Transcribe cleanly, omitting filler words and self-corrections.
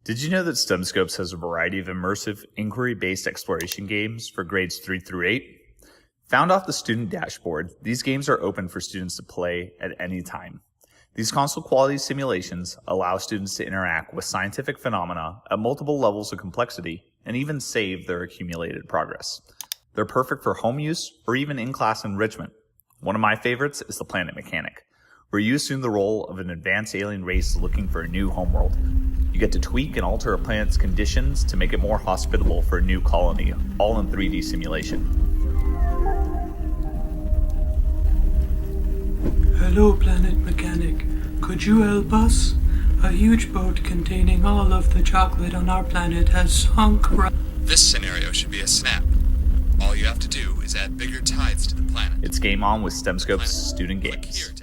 Did you know that STEMscopes has a variety of immersive, inquiry-based exploration games for grades 3 through 8? Found off the student dashboard, these games are open for students to play at any time. These console-quality simulations allow students to interact with scientific phenomena at multiple levels of complexity and even save their accumulated progress. They're perfect for home use or even in-class enrichment. One of my favorites is the Planet Mechanic, where you assume the role of an advanced alien race looking for a new homeworld. You get to tweak and alter a planet's conditions to make it more hospitable for a new colony, all in 3D simulation. Hello, Planet Mechanic. Could you help us? A huge boat containing all of the chocolate on our planet has sunk. This scenario should be a snap. All you have to do is add bigger tides to the planet. It's game on with STEMscopes Student Click Games. here to